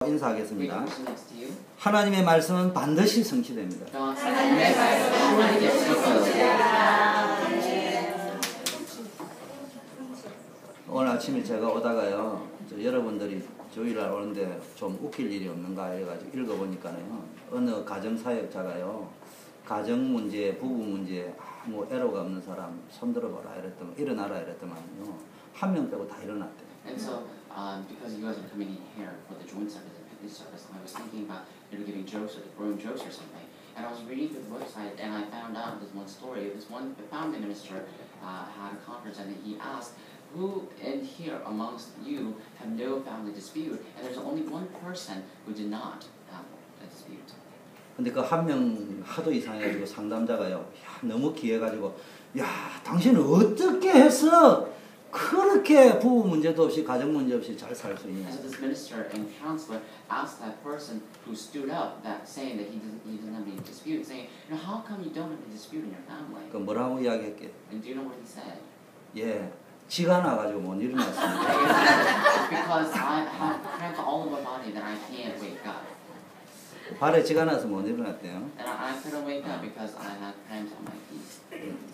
인사하겠습니다. 하나님의 말씀은 반드시 성취됩니다. 오늘 아침에 제가 오다가요, 여러분들이 주일날 오는데 좀 웃길 일이 없는가 해가지고 읽어보니까요, 어느 가정사역자가요, 가정 문제, 부부 문제, 뭐 애로가 없는 사람 손들어봐라 이랬더만, 일어나라 이랬더만요, 한 명 빼고 다 일어났대요. And so, because you guys are coming in here for the joint service and fitness service, I was thinking about giving jokes or throwing jokes or something. And I was reading through the website and I found out this one story. This one family minister had a conference and he asked, who in here amongst you have no family dispute? And there's only one person who did not have a dispute. 근데 그 한 명 하도 이상해가지고 상담자가요, 야, 너무 귀해가지고, 야, 당신은 어떻게 해서 그렇게 부부 문제도 없이 가정 문제 없이 잘 살 수 있냐? So this minister and counselor asked that person who stood up, that saying that he doesn't have any dispute, saying, you know, how come you don't have any dispute in your family? 그 뭐라고 이야기했게? And do you know what he said? 예, 지가 나가지고 못 일어났습니다. Because I have cramp all over my body that I can't wake up. 발에 지가 나서 못 일어났대요. And I couldn't wake up because I had cramps on my feet.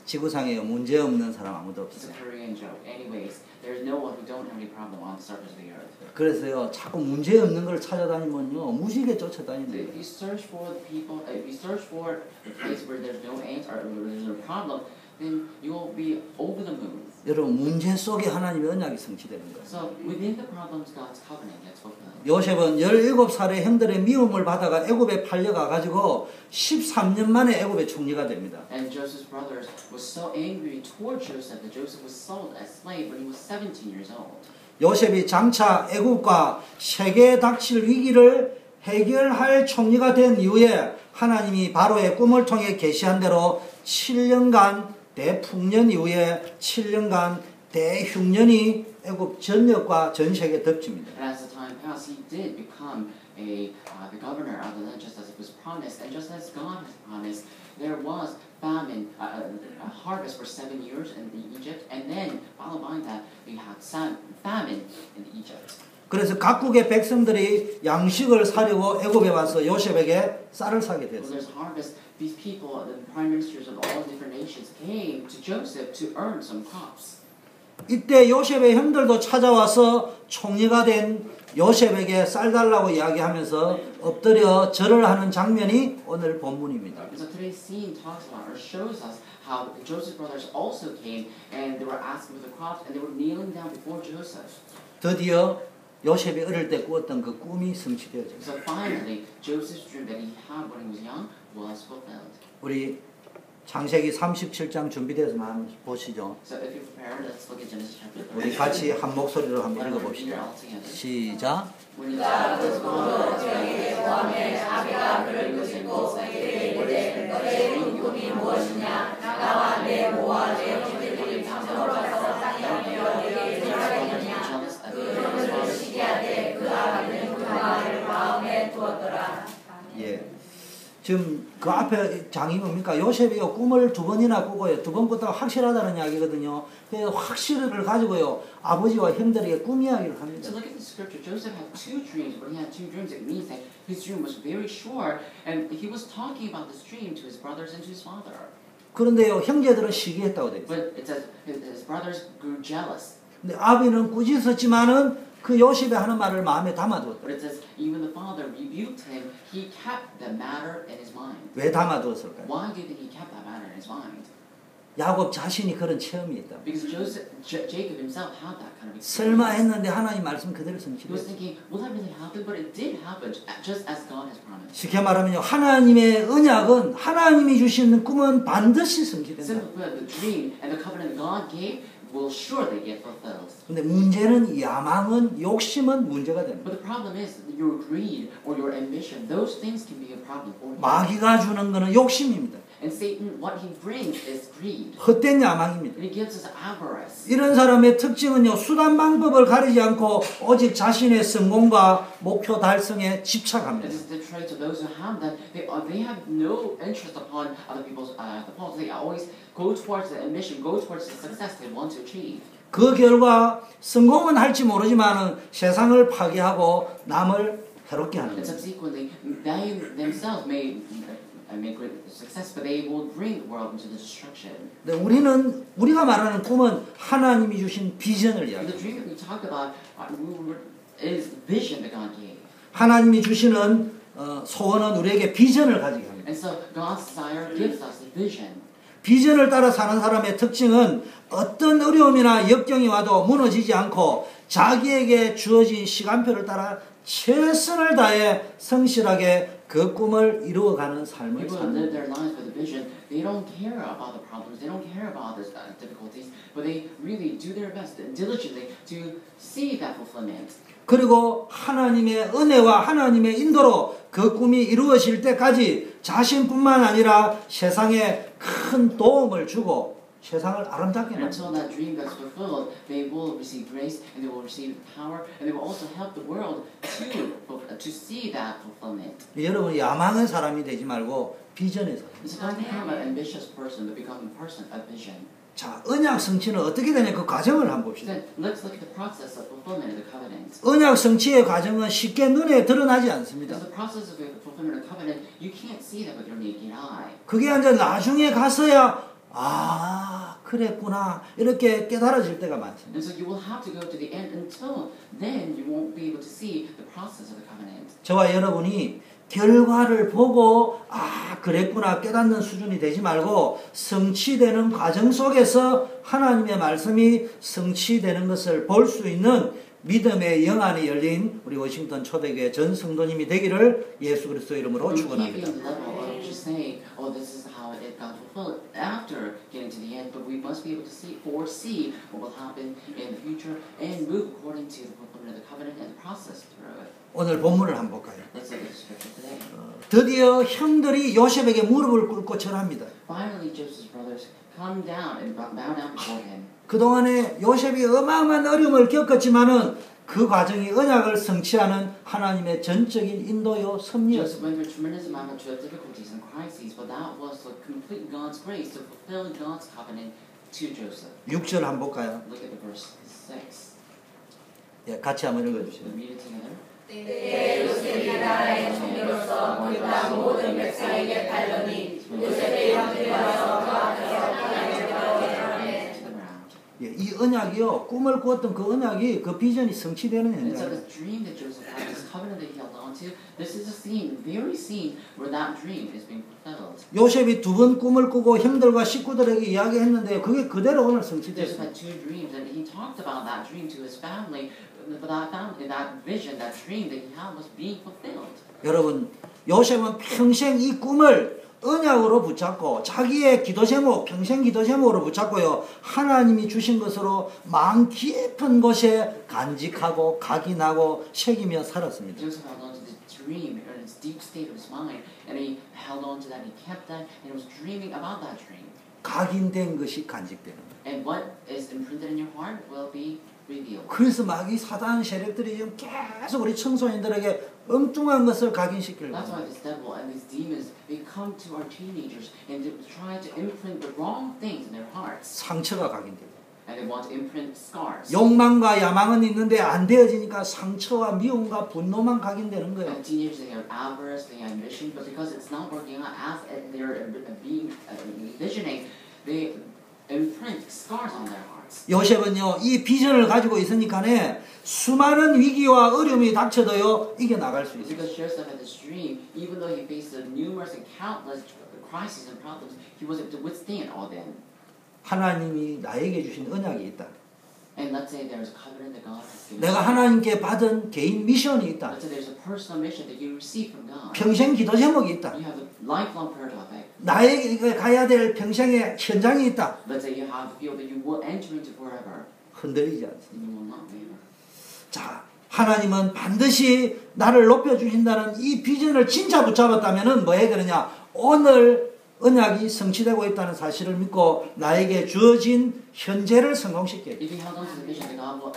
지구상에 문제 없는 사람 아무도 It's a 없어요. Korean joke. Anyways, there's no one who don't have any problem on the surface of the earth. 그래서요, 자꾸 문제 없는 걸 찾아다니면요, 무지개 So 쫓아다니는 if you search for the people, if you search for the place where there's no answer or where there's no problem, then you will be over the moon. 여러분, 문제 속에 하나님의 언약이 성취되는 거예요. So within the problems, God's covenant gets fulfilled. 요셉은 17살에 형들의 미움을 받아가 애굽에 팔려가 가지고 13년 만에 애굽의 총리가 됩니다. And Joseph's brothers was so angry toward Joseph that Joseph was sold as slave when he was 17 years old. 요셉이 장차 애굽과 세계에 닥칠 위기를 해결할 총리가 된 이후에 하나님이 바로의 꿈을 통해 계시한 대로 7년간 대풍년 이후에 7년간 대흉년이 애굽 전역과 전 세계에 덮칩니다. And as the time passed, he did become the governor of the land just as it was promised. And just as God has promised, there was famine, a harvest for 7 years in Egypt. And then, followed by that, we had famine in Egypt. 그래서 각국의 백성들이 양식을 사려고 애굽에 와서 요셉에게 쌀을 사게 When 됐어요. there's harvest, these people, the prime ministers of all different nations, came to Joseph to earn some crops. 이때 요셉의 형들도 찾아와서 총리가 된 요셉에게 쌀 달라고 이야기하면서 엎드려 절을 하는 장면이 오늘 본문입니다. So today's scene talks about or shows us how Joseph's brothers also came and they were asking for the crops and they were kneeling down before Joseph. 드디어 요셉이 어릴 때 꾸었던 그 꿈이 성취되어졌어요. So finally, Joseph's dream that he had when he was young was fulfilled. 우리 창세기 37장 준비돼서 한번 보시죠. So if you're prepared, let's look at Genesis chapter 30. 우리 같이 한 목소리로 한번 읽어봅시다. 시작. 꿈이 무엇이냐? 나와 내 모와 내 형제들이 잠들어 가서 땅에 여기에 들어가겠느냐? 그들을 시기하되 그 아비는 그 말을 마음에 두었더라. 예. 지금 그 앞에 장이 뭡니까? 요셉이 꿈을 2번이나 꾸고요. 2번 꿨다가 확실하다는 이야기거든요. 그 확실을 가지고요, 아버지와 형들에게 꿈 이야기를 합니다. So look at the scripture. Joseph had 2 dreams. When he had 2 dreams, it means that his dream was very sure, and he was talking about this dream to his brothers and to his father. 그런데요, 형제들은 시기했다고 돼 있어요. But it says his brothers grew jealous. 근데 아비는 꾸짖었지만은 그 요셉이 하는 말을 마음에 담아두었다. But it says even the father rebuked him. He kept the matter in his mind. 왜 담아두었을까요? Why do you think he kept that matter in his mind? 야곱 자신이 그런 체험이 있다. Because Jacob himself had that kind of experience. 설마 했는데 하나님 말씀 그대로 He was 성취됐어요. thinking, will that really happen? But it did happen, just as God has promised. 쉽게 말하면요, 하나님의 언약은, 하나님이 주시는 꿈은 반드시 성취된다. Simply put, the dream and the covenant God gave will surely get fulfilled. 근데 문제는 야망은, 욕심은 문제가 됩니다. But the problem is that your greed or your ambition, those things can be a problem for you. 마귀가 주는 거는 욕심입니다. And Satan, what he brings is greed. 헛된 야망입니다. And he gives us avarice. 이런 사람의 특징은요, 수단 방법을 가리지 않고 오직 자신의 성공과 목표 달성에 집착합니다. This is the trait of those who have that. They have no interest upon other people's the faults. They always go towards the ambition, go towards the success they want to achieve. 그 결과 성공은 할지 모르지만은 세상을 파괴하고 남을 해롭게 하는 And 거예요. subsequently, they themselves may make great success, but they will bring the world into the destruction. 근데 우리가 말하는 꿈은 하나님이 주신 비전을 The 이야기해요. dream that we talk about is the vision that God gave. 하나님이 주시는 소원은 우리에게 비전을 가지게 합니다. And so God's desire gives us a vision. 비전을 따라 사는 사람의 특징은 어떤 어려움이나 역경이 와도 무너지지 않고 자기에게 주어진 시간표를 따라 최선을 다해 성실하게 그 꿈을 이루어가는 삶을 People 사는 that live 거예요. their lives with a vision, they don't care about the problems, they don't care about the difficulties, but they really do their best diligently to see that fulfillment. 그리고 하나님의 은혜와 하나님의 인도로 그 꿈이 이루어질 때까지 자신뿐만 아니라 세상에 큰 도움을 주고 세상을 아름답게 Until 만듭니다. that dream gets fulfilled, they will receive grace and they will receive power and they will also help the world to see that fulfillment. 여러분 야망의 사람이 되지 말고 비전의 사람. So don't become an ambitious person, but become a person of vision. 자, 언약 성취는 어떻게 되냐 그 과정을 한번 봅시다. Then let's look at the process of fulfillment of the covenant. 언약 성취의 과정은 쉽게 눈에 드러나지 않습니다. Because the process of the fulfillment of the covenant, you can't see that with your naked eye. 그게 이제 나중에 가서야 그랬구나 이렇게 깨달아질 때가 많습니다. And so you will have to go to the end. Until then, you won't be able to see the process of the covenant. 저와 여러분이 결과를 보고 그랬구나 깨닫는 수준이 되지 말고 성취되는 과정 속에서 하나님의 말씀이 성취되는 것을 볼 수 있는 믿음의 영안이 열린 우리 워싱턴 초대교회 전 성도님이 되기를 예수 그리스도 이름으로 We can't be 축원합니다. in the level of just saying, "Oh, this is how it got fulfilled." After getting to the end, but we must be able to foresee what will happen in the future and move according to the fulfillment of the covenant and the process through it. 오늘 본문을 한번 볼까요? Let's look at the scripture today. 드디어 형들이 요셉에게 무릎을 꿇고 절합니다. Finally, Joseph's brothers come down and bow down before him. 그동안에 요셉이 어마어마한 어려움을 겪었지만은 그 과정이 언약을 성취하는 하나님의 전적인 인도요 Joseph 섭리였습니다. went through a tremendous amount of difficulties and crises, but that was to complete God's grace, to fulfill God's covenant to Joseph. 6절 한번 볼까요? Look at the verse 6. 예, 같이 한번 읽어주세요. We'll read it together. 때에 요셉이 나라의 총리로서 그 땅 모든 백성에게 팔더니 요셉의 형들이 와서 그 앞에서 하나님을 배웠더니 To the ground. 예, 이 언약이요 꿈을 꾸었던 그 언약이 그 비전이 성취되는 And so 현장. this dream that Joseph had, this covenant that he held on to, this is a scene, very scene where that dream is being fulfilled. 요셉이 두 번 꿈을 꾸고 형들과 식구들에게 이야기했는데 그게 그대로 오늘 Joseph 성취됐습니다. had two dreams, and he talked about that dream to his family. But that vision, that dream that he had was being fulfilled. 여러분 요셉은 평생 이 꿈을 언약으로 붙잡고 자기의 기도 제목 평생 기도 제목으로 붙잡고요 하나님이 주신 것으로 마음 깊은 곳에 간직하고 각인하고 새기며 살았습니다. Joseph held on to the dream in its deep state of his mind, and he held on to that, he kept that, and he was dreaming about that dream. 각인된 것이 간직되는 거예요. And what is imprinted in your heart will be revealed. 그래서 막 이 사단 세력들이 지금 계속 우리 청소년들에게 엉뚱한 것을 각인시키려고 That's why 합니다. this devil and these demons, they come to our teenagers and they try to imprint the wrong things in their hearts. 상처가 각인되고 And they want to imprint scars. 욕망과 야망은 있는데 안 되어지니까 상처와 미움과 분노만 각인되는 거예요. And teenagers, they have avarice, they have ambition, but because it's not working out as they're being envisioning, they imprint scars on their hearts. 요셉은요 이 비전을 가지고 있으니까네 수많은 위기와 어려움이 닥쳐도요 이겨나갈 수 있어요. Because Joseph had this dream, even though he faced numerous and countless crises and problems, he was able to withstand all them. 하나님이 나에게 주신 언약이 있다. And let's say there's a covenant that God has given. 내가 하나님께 받은 개인 미션이 있다. Let's say there's a personal mission that you receive from God. 평생 기도 제목이 있다. You have a lifelong prayer topic. 나에게 가야 될 평생의 현장이 있다. Let's say you have a field that you will enter into forever. 흔들리지 않습니다. And you will not waver. 자, 하나님은 반드시 나를 높여주신다는 이 비전을 진짜 붙잡았다면 뭐 해야 되느냐? 오늘 언약이 성취되고 있다는 사실을 믿고 나에게 주어진 현재를 성공시켜야 돼. If you held on to the vision that God will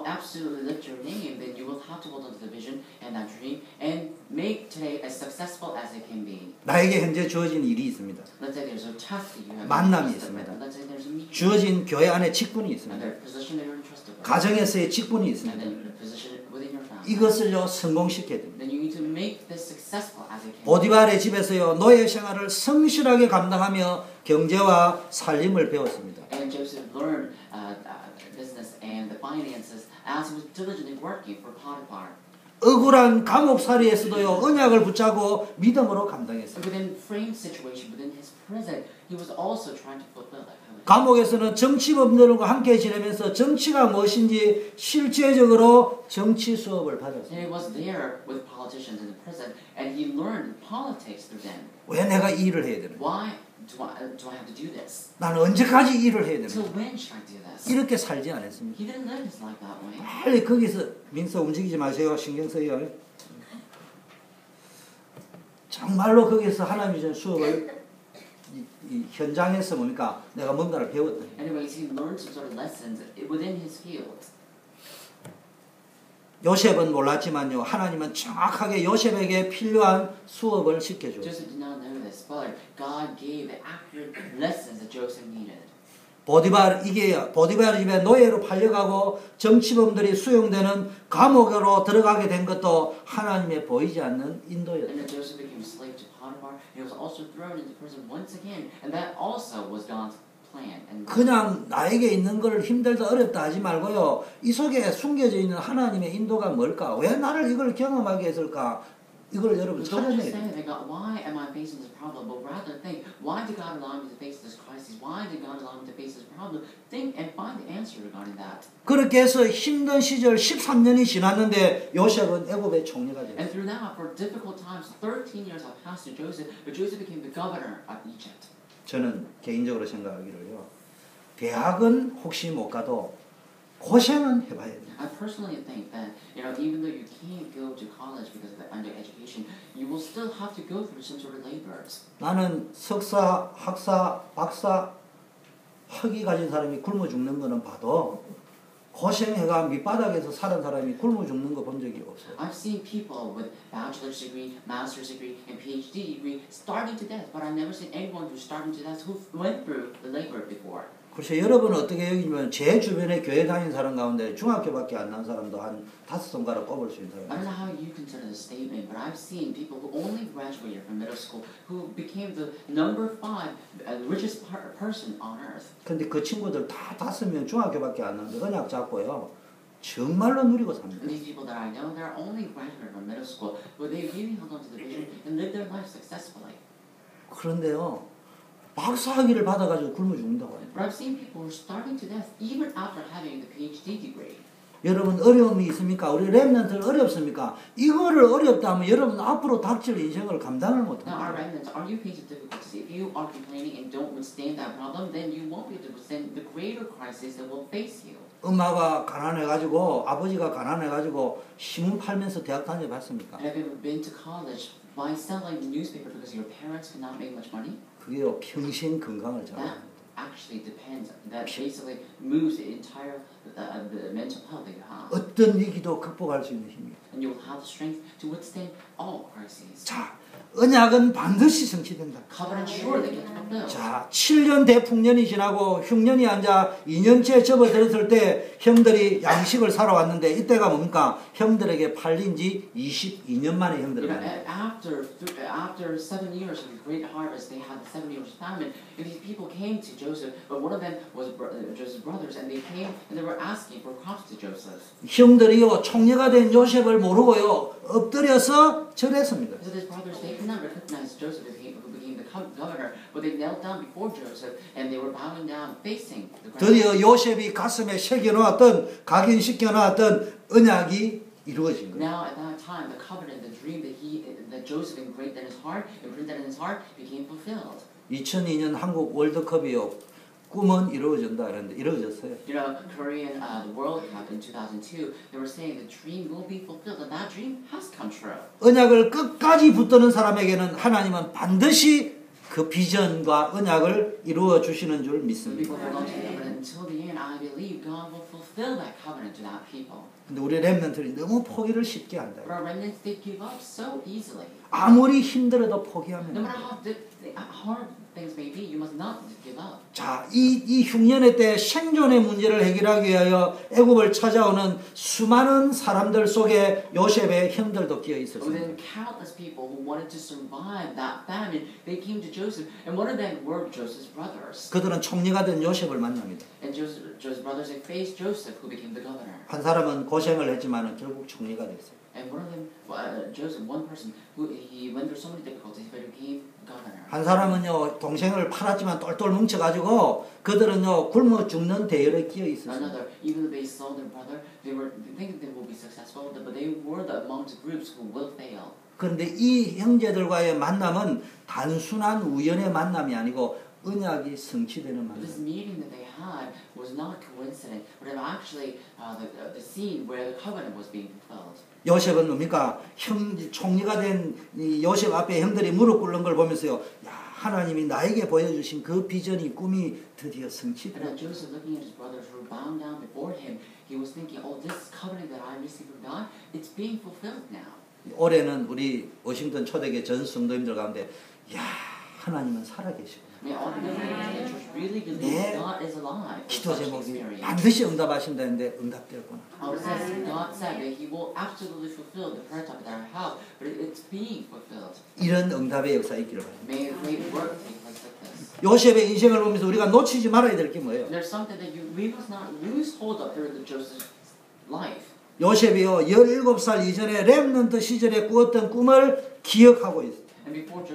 absolutely lift your name, then you will have to hold on to the vision and that dream and make today as successful as it can be. 나에게 현재 주어진 일이 있습니다. Let's say there's a task that you have. 만남이 있습니다. Let's say there's a meeting. 주어진 교회 안에 직분이 And 있습니다. there's a position that you're entrusted with. 가정에서의 직분이 And 있습니다. then a position within your family. 이것을요 성공시켜야 됩니다. then you need to make this successful as you can. 보디발의 집에서요 노예 생활을 성실하게 감당하며 경제와 살림을 배웠습니다. And Joseph learned business and the finances as he was diligently working for Potiphar. 억울한 감옥살이에서도요 언약을 붙잡고 믿음으로 감당했어요. Within frame situation, within his prison, he was also trying to fulfill that covenant. 감옥에서는 정치범들과 함께 지내면서 정치가 무엇인지 실제적으로 정치 수업을 And 받았어요. he was there with politicians in the prison, and he learned politics through them. 왜 내가 이 일을 해야 되는가? Why do I have to do this? 나는 언제까지 이 일을 해야 Till 되는가? when should I do this? 이렇게 살지 않았습니다. He didn't live his life that way. 빨리 거기서 민서 움직이지 마세요. 신경 써요. 정말로 거기서 하나님이 준 수업을 이 현장에서 보니까 내가 뭔가를 배웠다. Anyways, he learned some sort of lessons within his field. 요셉은 몰랐지만요. 하나님은 정확하게 요셉에게 필요한 수업을 시켜줘요. Joseph did not know this, but God gave the accurate lessons that Joseph needed. 보디발 집에 노예로 팔려가고 정치범들이 수용되는 감옥으로 들어가게 된 것도 하나님의 보이지 않는 인도였다. And then Joseph became a slave to Potiphar. He was also thrown into prison once again, and that also was God's plan. And 그냥 나에게 있는 걸 힘들다 어렵다 하지 말고요. 이 속에 숨겨져 있는 하나님의 인도가 뭘까? 왜 나를 이걸 경험하게 했을까? 이걸 여러분 don't just 찾아내야 say 돼요. that God, why am I facing this problem? But rather think, why did God allow me to face this crisis? Why did God allow me to face this problem? Think and find the answer regarding that. 그렇게 해서 힘든 시절 13년이 지났는데 요셉은 애굽의 총리가 됐어요. And through that, for difficult times, 13 years have passed to Joseph, but Joseph became the governor of Egypt. 저는 개인적으로 생각하기로요. 대학은 혹시 못 가도 고생은 해봐야 돼요. I personally think that, even though you can't go to college because of the undereducation, you will still have to go through some sort of labors. 나는 석사, 학사, 박사, 학위 가진 사람이 굶어 죽는 거는 봐도 고생해가 밑바닥에서 살은 사람이 굶어 죽는 거 본 적이 없어요. I've seen people with bachelor's degree, master's degree, and PhD degree starving to death, but I've never seen anyone who's starving to death who went through the labor before. 글쎄 여러분은 어떻게 여기면 제 주변에 교회 다니는 사람 가운데 중학교밖에 안 난 사람도 한 5손가락 꼽을 수 있는 I don't 사람. know how you consider this statement, but I've seen people who only graduated from middle school who became the number 5 richest person on earth. 근데 그 친구들 다 5명 중학교밖에 안 났는데 언약 잡고요. 정말로 누리고 삽니다. And these people that I know, they're only graduated from middle school, but they really held on to the vision and lived their life successfully. 그런데요. 박사학위를 받아가지고 굶어 죽는다고 해요. But I've seen people who are starving to death even after having the PhD degree. 여러분 어려움이 있습니까? 우리 렘넌트는 어렵습니까? 이거를 어렵다 하면 여러분 앞으로 닥칠 인생을 감당을 Now, our 못합니다. remnants, are you facing difficulties? If you are complaining and don't withstand that problem, then you won't be able to withstand the greater crisis that will face you. 엄마가 가난해가지고 아버지가 가난해가지고 신문 팔면서 대학 다녀봤습니까? And have you ever been to college by selling the newspaper because your parents could not make much money? 그게요 평생 건강을 That 잡아요. actually depends. That basically moves the entire the mental health that you have. 어떤 위기도 극복할 수 있는 힘이에요. And you will have the strength to withstand all crises. 자, 언약은 반드시 성취된다. Covenant surely gets fulfilled. 자, 7년 대풍년이 지나고 흉년이 앉아 2년째 접어들었을 때 형들이 양식을 사러 왔는데 이때가 뭡니까? 형들에게 팔린 지 22년 만에 형들을 만나요. After 7 years of the great harvest, they had the 7 years of famine, and these people came to Joseph, but one of them was Joseph's brothers, and they came and they were asking for crops to Joseph. 형들이요 총리가 된 요셉을 모르고요 엎드려서 절했습니다. So his brothers, they could not recognize Joseph who became the governor, but they knelt down before Joseph, and they were bowing down, facing the ground. 드디어 요셉이 가슴에 새겨놓았던 각인시켜놓았던 언약이 이루어진 거예요. Now at that time, the covenant, the dream that Joseph engraved in his heart, imprinted in his heart, became fulfilled. 2002년 한국 월드컵이요 꿈은 이루어진다 그랬는데 이루어졌어요. Korean the World Cup in 2002, they were saying the dream will be fulfilled, and that dream has come true. 언약을 끝까지 붙드는 사람에게는 하나님은 반드시 그 비전과 언약을 이루어 주시는 줄 믿습니다. People hold on to the covenant until the end. I believe God will fulfill that covenant to that people. 근데 우리 렘넌트들이 너무 포기를 쉽게 한다. But our remnants, they give up so easily. 아무리 힘들어도 No 포기하면 matter how hard things may be, you must not give up. 자, 이 흉년의 때 생존의 문제를 해결하기 위하여 애굽을 찾아오는 수많은 사람들 속에 요셉의 형들도 끼어 있었습니다. Within countless people who wanted to survive that famine, they came to Joseph, and one of them were Joseph's brothers. 그들은 총리가 된 요셉을 만납니다. And Joseph's brothers, they faced Joseph, who became the governor. 한 사람은 고생을 했지만 결국 총리가 됐어요. And one of them, Joseph, one person, who he went through so many difficulties, but became governor. 한 사람은요 동생을 팔았지만 똘똘 뭉쳐가지고 그들은요 굶어 죽는 대열에 끼어 있었어요. Another, even though they sold their brother, they thinking they will be successful, but they were amongst groups who will fail. 그런데 이 형제들과의 만남은 단순한 우연의 만남이 아니고 언약이 성취되는 만남. This meeting that they had was not coincident, but actually the scene where the covenant was being fulfilled. 요셉은 뭡니까? 총리가 된 이 요셉 앞에 형들이 무릎 꿇는 걸 보면서요. 야, 하나님이 나에게 보여주신 그 비전이 꿈이 드디어 And 성취되었다. Joseph, looking at his brothers who were bowing down before him, he was thinking, "Oh, this covenant that I received from God, it's being fulfilled now." 올해는 우리 워싱턴 초대교회 전 성도님들 가운데 야, 하나님은 살아계시고 May all the members of the church really believe 네. God is alive. 기도 Such 제목이 experience. 반드시 응답하신다는데 응답되었구나. It says God said that He will absolutely fulfill the prayer topic that I have, but it's being fulfilled. 이런 응답의 역사 있기를 바랍니다. May a great work take place like this. 요셉의 인생을 보면서 우리가 놓치지 말아야 될 게 뭐예요? There's something that we must not lose hold of through Joseph's life. 요셉이요 17살 이전에 렘넌트 시절에 꾸었던 꿈을 기억하고 있어요. And before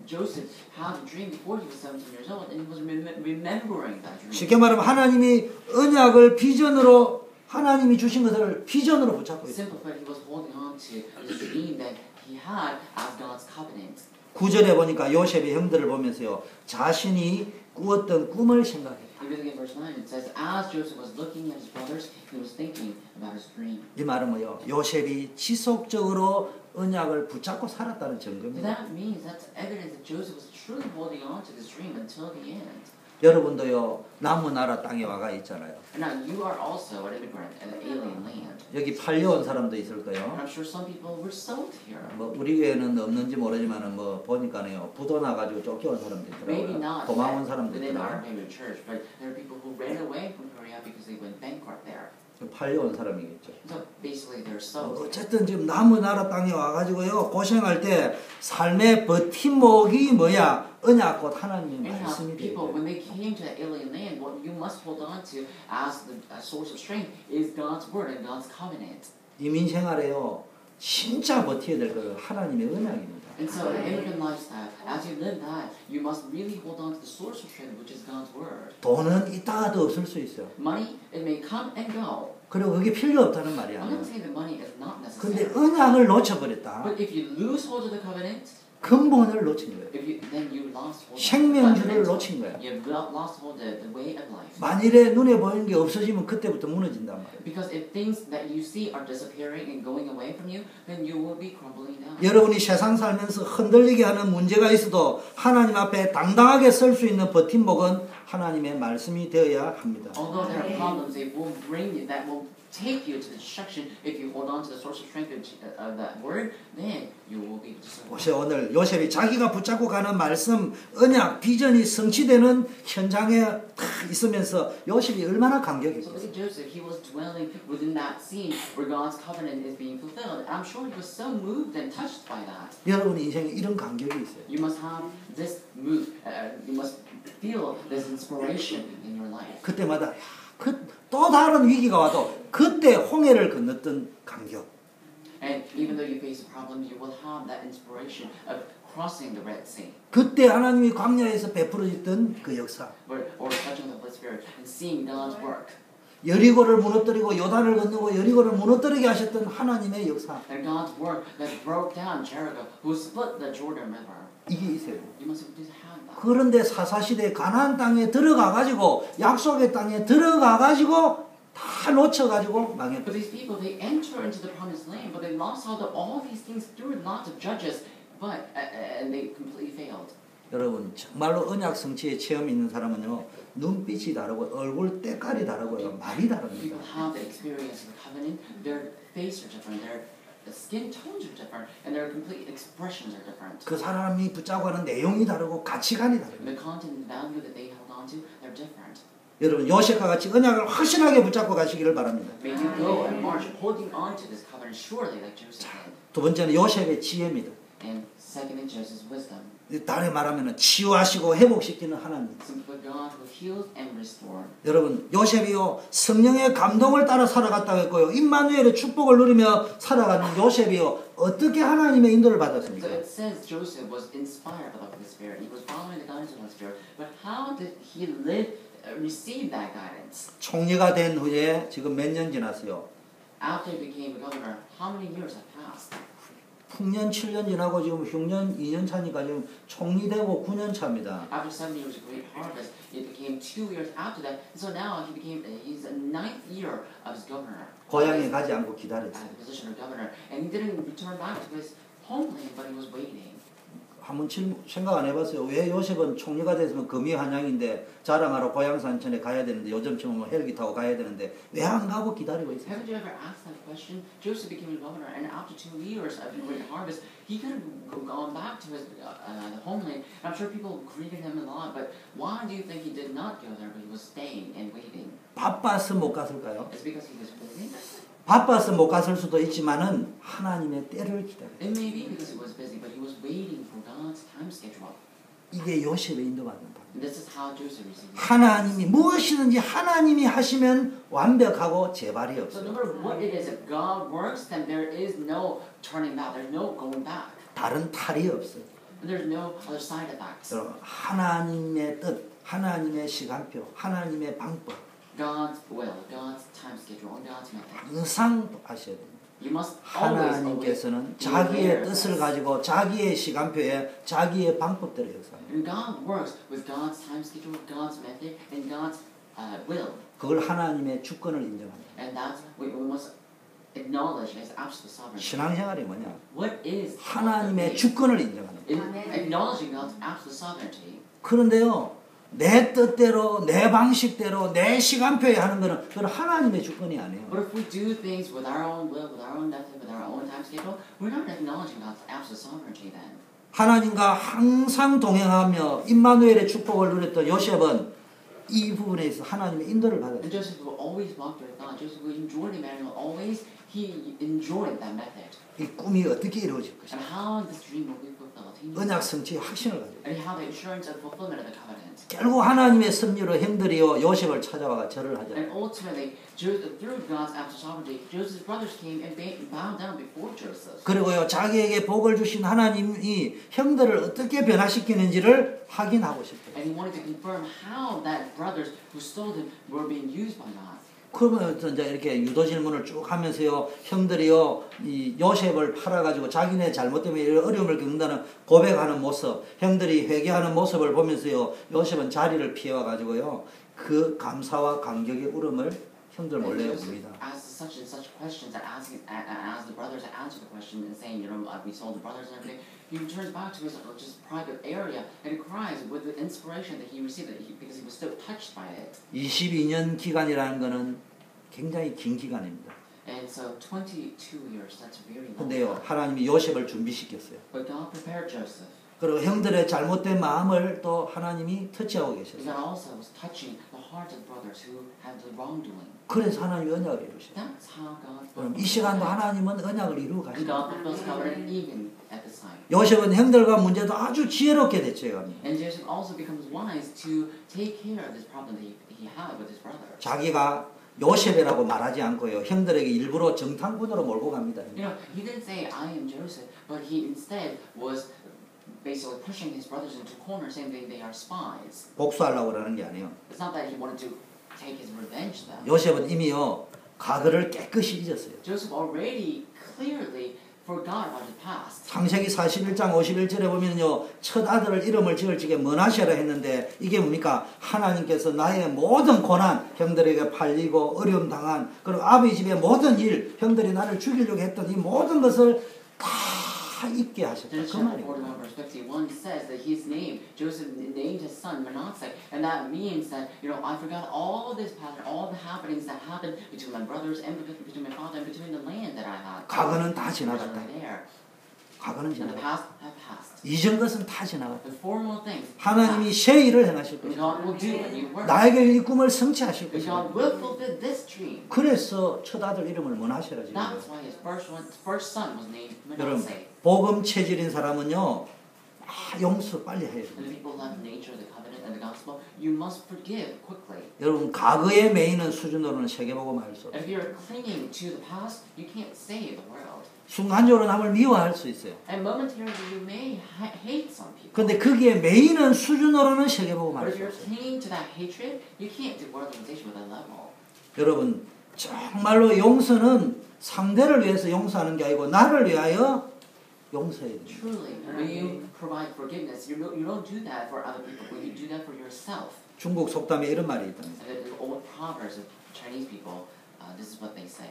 Joseph had a dream before he was 17 years old, and he was remembering that dream. 쉽게 말하면 하나님이 언약을 비전으로 하나님이 주신 것을 비전으로 붙잡고 있어요. Simple, but he was holding on to the dream that he had as God's covenant. 9절에 보니까 요셉의 형들을 보면서요 자신이 꾸었던 꿈을 생각했다. If you look at verse 9, it says, as Joseph was looking at his brothers, he was thinking about his dream. 이 말은 뭐요? 요셉이 지속적으로 언약을 붙잡고 살았다는 So 증거입니다. that means that's evidence that Joseph was truly holding on to this dream until the end. 여러분도요 남은 나라 땅에 와가 있잖아요. And now you are also an immigrant in an alien land. 여기 팔려온 사람도 있을 And 거예요. I'm sure some people were sold here. 뭐 우리 교회는 없는지 모르지만은 뭐 보니까요 부도 나가지고 쫓겨온 사람도 Maybe 있더라고요. not 도망온 사람도 within our 있더라고요. favorite church, but there are people who ran away from Korea because they went bankrupt there. 팔려온 사람이겠죠. So basically they're sold. 어쨌든 지금 남은 나라 땅에 와가지고요 고생할 때 삶의 버팀목이 뭐야? 언약 곧 하나님의 Anyhow, 말씀이 people, 되죠. when they came to the alien land, what you must hold on to as the source of strength is God's word and God's covenant. 이민 생활에요 진짜 버텨야 될 거는 하나님의 언약입니다. And so, in immigrant lifestyle, as you live that, you must really hold on to the source of strength, which is God's word. 돈은 있다가도 없을 수 있어요. Money, it may come and go. 그리고 그게 필요 없다는 말이 I'm 아니에요. not saying that money is not 근데 necessary. 언약을 놓쳐버렸다. But if you lose hold of the covenant, 근본을 놓친 거예요. then you lost hold of the 생명줄을 fundamental. 놓친 거야. You've lost hold of the way of life. 만일에 눈에 보이는 게 없어지면 그때부터 무너진단 말이에요. Because if things that you see are disappearing and going away from you, then you will be crumbling down. 여러분이 세상 살면서 흔들리게 하는 문제가 있어도 하나님 앞에 당당하게 설 수 있는 버팀목은 하나님의 말씀이 되어야 합니다. Although there are problems, they will bring you, that will take you to destruction. If you hold on to the source of strength of that word, then you will be able to survive. 보세요. 오늘 요셉이 자기가 붙잡고 가는 말씀, 언약, 비전이 성취되는 현장에 딱 있으면서 요셉이 얼마나 So 감격했겠어요. look at Joseph. He was dwelling within that scene where God's covenant is being fulfilled. I'm sure he was so moved and touched by that. 여러분 인생에 이런 감격이 있어요. You must have this move. You must feel this inspiration in your life. 그때마다 또 다른 위기가 와도 그때 홍해를 건넜던 감격. And even though you face a problem, you will have that inspiration of crossing the Red Sea. 그때 하나님이 광야에서 베풀어졌던 그 역사. Or touching the Holy Spirit and seeing God's work. 여리고를 무너뜨리고 요단을 건너고 여리고를 무너뜨리게 하셨던 하나님의 역사. And God's work that broke down Jericho, who split the Jordan River. 이게 있어요. You must have that. 그런데 사사시대 가나안 땅에 들어가 가지고 약속의 땅에 들어가 가지고 다 놓쳐 가지고 망했다. But these people, they enter into the promised land, but they lost hold of all these things through lots of judges, but and they completely failed. 여러분 정말로 언약 성취의 체험이 있는 사람은요 눈빛이 다르고 얼굴 때깔이 다르고요 말이 다릅니다. People have the experience of the covenant. Their face are different. the skin tones are different, and their complete expressions are different. 그 사람이 붙잡고 하는 내용이 다르고 가치관이 다릅니다. The content and value that they held on to, they're different. 여러분 요셉과 같이 언약을 확실하게 붙잡고 가시기를 바랍니다. May you go and march holding on to this covenant surely like Joseph did. 두 번째는 요셉의 지혜입니다. And second is Joseph's wisdom. 다른 말하면 치유하시고 회복시키는 하나님. Simply God who heals and restores. 여러분 요셉이요 성령의 감동을 따라 살아갔다고 했고요. 임마누엘의 축복을 누리며 살아가는 요셉이요 어떻게 하나님의 인도를 So 받았습니까? it says Joseph was inspired by the Holy Spirit. He was following the guidance of the Holy Spirit. But how did he receive that guidance? 총리가 된 후에 지금 몇 년 지났어요? After he became a governor, how many years have passed? 6년 7년 지나고 지금 흉년 2년 차니까 지금 총리 되고 9년 차입니다. After 7 years of great harvest, it became 2 years after that. And so now he's the 9th year of his governor. 고향에 가지 않고 At 기다렸어요. the position of governor. And he didn't return back to his homeland, but he was waiting. 한번 생각 안 해봤어요. 왜 요셉은 총리가 됐으면 금이 한양인데 자랑하러 고향 산천에 가야 되는데 요즘처럼 헬기 타고 가야 되는데 왜 안 가고 기다리고 있어요? Haven't you ever asked that question? Joseph became a governor, and after 2 years of the great harvest, he could have gone back to his homeland. And I'm sure people greeted him a lot, but why do you think he did not go there, but he was staying and waiting? 바빠서 못 갔을까요? It's because he was busy. 바빠서 못 갔을 수도 있지만은 하나님의 때를 기다려요. It may be because he was busy, but he was waiting for God's time schedule. 이게 요셉의 인도받는 방. And this is how Joseph received it. 하나님이 무엇이든지 하나님이 하시면 완벽하고 재발이 So no 없어요. matter what it is, if God works, then there is no turning back. There's no going back. 다른 탈이 없어요. And there's no other side effects. 여러분 하나님의 뜻, 하나님의 시간표, 하나님의 방법 God's will, God's time schedule, and God's method. 항상 아셔야 됩니다. You must always 하나님께서는 be 자기의 aware of 뜻을 this. 가지고 자기의 시간표에 자기의 방법대로 역사합니다. And God works with God's time schedule, God's method, and God's will. 그걸 하나님의 주권을 인정합니다. And that's what we must acknowledge as absolute sovereignty. 신앙생활이 뭐냐? What is 하나님의 faith? 주권을 인정하는 거예요. In acknowledging God's absolute sovereignty. 그런데요. 내 뜻대로 내 방식대로 내 시간표에 하는 거는 그건 하나님의 주권이 아니에요. But if we do things with our own will, with our own method, with our own time schedule, we're not acknowledging God's absolute sovereignty then. 하나님과 항상 동행하며 임마누엘의 축복을 누렸던 요셉은 이 부분에 있어 하나님의 인도를 받았어요. And Joseph will always walk with God. Joseph will enjoy Emmanuel always. He enjoyed that method. 이 꿈이 어떻게 이루어질 것인가? And how this dream will be fulfilled. He knew 언약 that. 성취의 확신을 가지고 And how the assurance of fulfillment of the covenant. 결국 하나님의 섭리로 형들이요 요셉을 찾아와 절을 하죠. And ultimately, through God's absolute sovereignty, Joseph's brothers came and bowed down before Joseph. 그리고요 자기에게 복을 주신 하나님이 형들을 어떻게 변화시키는지를 확인하고 싶어요. And he wanted to confirm how that brothers who stole him were being used by God. 그러면서 이제 이렇게 유도 질문을 쭉 하면서요 형들이요 이 요셉을 팔아가지고 자기네 잘못 때문에 이런 어려움을 겪는다는 고백하는 모습, 형들이 회개하는 모습을 보면서요 요셉은 자리를 피해와가지고요 그 감사와 감격의 울음을 형들 몰래 봅니다. Asks such and such questions and as the brothers answer the question and saying, you know, we sold the brothers and everything, he returns back to his just private area and cries with the inspiration that he received because he was so touched by it. 22년 기간이라는 거는 굉장히 긴 기간입니다. And so 22 years, that's very long. 근데요 하나님이 요셉을 준비시켰어요. But God prepared Joseph. 그리고 형들의 잘못된 마음을 또 하나님이 터치하고 God 계셨어요. also was touching the hearts of brothers who had the wrongdoing. 그래서 하나님이 언약을 이루셨어요. That's how God 그럼 이 fulfilled 시간도 the covenant. 하나님은 언약을 이루고 And 가십니다. God fulfills covenant even at this time. 요셉은 형들과 문제도 아주 지혜롭게 대처해갑니다. And Joseph also becomes wise to take care of this problem that he had with his brothers. 자기가 요셉이라고 말하지 않고요. 형들에게 일부러 정탐꾼으로 몰고 갑니다. You know, he didn't say, I am Joseph, but he instead was basically pushing his brothers into a corner saying they are spies. 복수하려고 그러는 게 아니에요. It's not that he wanted to take his revenge though. 요셉은 이미요. 과거를 깨끗이 잊었어요. Joseph already clearly forgot about his past. 창세기 41장 51절에 보면요. 첫 아들을 이름을 지을 적에 머나세라 했는데 이게 뭡니까? 하나님께서 나의 모든 고난, 형들에게 팔리고 어려움 당한 그리고 아버지 집의 모든 일, 형들이 나를 죽이려고 했던 이 모든 것을 다 다 잊게 하셨다. Genesis 그 chapter 말이에요. 41 verse 51 says that his name, Joseph named his son Manasseh, and that means that, I forgot all this pattern, all the happenings that happened between my brothers and between my father and between the land that I had. 과거는 다 지나갔다. There. 과거는 And the 지나갔다. past have passed. 이전 것은 다 지나갔다. The formal things. 하나님이 새 일을 행하실 And 것이다. God will do a new work. 나에게 이 꿈을 성취하실 And 것이다. God will fulfill this dream. 그래서 첫 아들 이름을 머나세라 지은 거예요. That's why his first son was named 여러분, Manasseh. 복음 체질인 사람은요, 용서 빨리 해야 돼요. And the people who have the nature of the covenant and the gospel, you must forgive quickly. 여러분, 과거에 매이는 수준으로는 세계복음 할 수 없어요. If you're clinging to the past, you can't save the world. 순간적으로 남을 미워할 수 있어요. And momentarily, you may hate some people. 근데 거기에 매이는 수준으로는 세계복음 But 할 if 수 you're 없어요. clinging to that hatred, you can't do world organization with that level. 여러분, 정말로 용서는 상대를 위해서 용서하는 게 아니고 나를 위하여 용서해야 돼요. Truly, when you provide forgiveness, you don't do that for other people, but you do that for yourself. 중국 속담에 이런 말이 있답니다. And the old proverbs of Chinese people, this is what they say.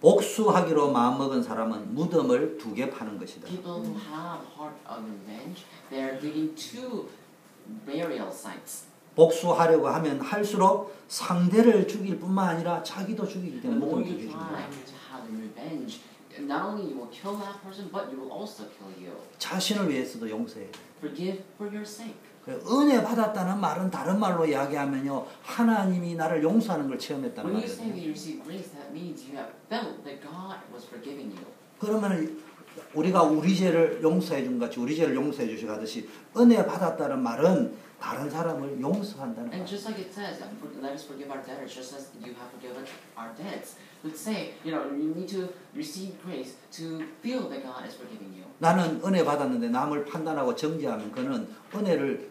복수하기로 마음먹은 사람은 무덤을 2개 파는 것이다. People who have heart of revenge, they're digging 2 burial sites. 복수하려고 하면 할수록 상대를 죽일 뿐만 아니라 자기도 죽이기 The 때문에 more 목을 you 두게 try 준다. to have revenge, not only you will kill that person, but you will also kill you. 자신을 위해서도 용서해. Forgive for your sake. 은혜 받았다는 말은 다른 말로 이야기하면요, 하나님이 나를 용서하는 걸 체험했다는 When you say 말이에요. that you receive grace, that means you have felt that God was forgiving you. 그러면 우리가 우리 죄를 용서해 준 같이 우리 죄를 용서해 주시고 하듯이 은혜 받았다는 말은 다른 사람을 용서한다는 And 말. just like it says, let us forgive our debtors, just as you have forgiven our debts. Let's say, you need to receive grace to feel that God is forgiving you. 나는 은혜 받았는데 남을 판단하고 정죄하면 그는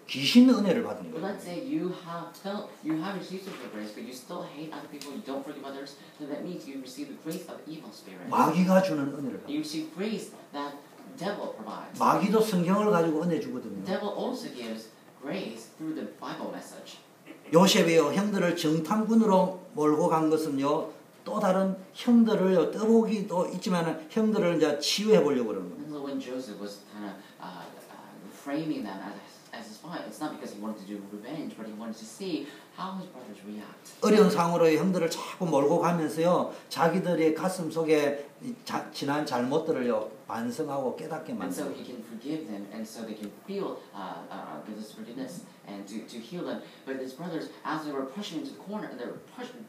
귀신 은혜를 받은 But 거예요. let's say you have received some grace, but you still hate other people, you don't forgive others, then that means you receive the grace of evil spirit. 마귀가 주는 은혜를 받아요. You receive grace that devil provides. 마귀도 성경을 가지고 은혜 주거든요. Devil also gives grace through the Bible message. 요셉이요, 형들을 정탐꾼으로 몰고 간 것은요, 또 다른 형들을 떠보기도 있지만 형들을 이제 치유해 보려고 그러는 거예요. And so when Joseph was kind of framing them as a spy, it's not because he wanted to do revenge, but he wanted to see how his brothers react. 어려운 상황으로 형들을 자꾸 몰고 가면서요, 자기들의 가슴 속에 지난 잘못들을요 반성하고 깨닫게 And so 만들어요. he can forgive them, and so they can feel this forgiveness and to heal them. But his brothers, as they were pushing into the corner, and they were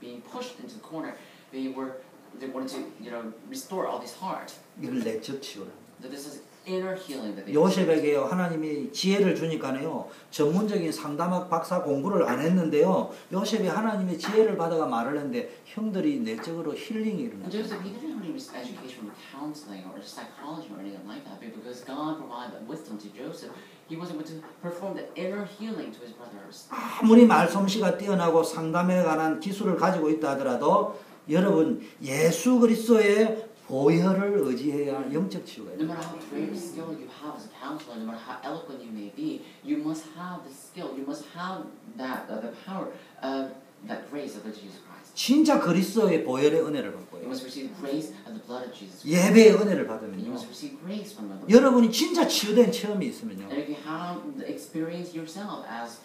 being pushed into the corner, they wanted to restore all this heart. 이걸 내적 치유라. So this is inner healing that they. 요셉에게요, 하나님이 지혜를 주니까요, 전문적인 상담학 박사 공부를 안 했는데요, 요셉이 하나님의 지혜를 받아가 말을 했는데 형들이 내적으로 힐링이 And 일어났어요. Joseph, he didn't have any education from counseling or psychology or anything like that, but because God provided wisdom to Joseph, he was able to perform the inner healing to his brothers. 아무리 말솜씨가 뛰어나고 상담에 관한 기술을 가지고 있다 하더라도 여러분, 예수 그리스도의 보혈을 의지해야 영적 치유가 No 있어요. matter how great skill you have as a counselor, no matter how eloquent you may be, you must have the skill, you must have the power of that grace of the Jesus Christ. 진짜 그리스도의 보혈의 은혜를 You 받고요, must receive grace of the blood of Jesus Christ. 예배의 은혜를 And you 받으면요, must receive grace from the Lord. 여러분이 진짜 치유된 체험이 있으면요, And if you have experienced yourself as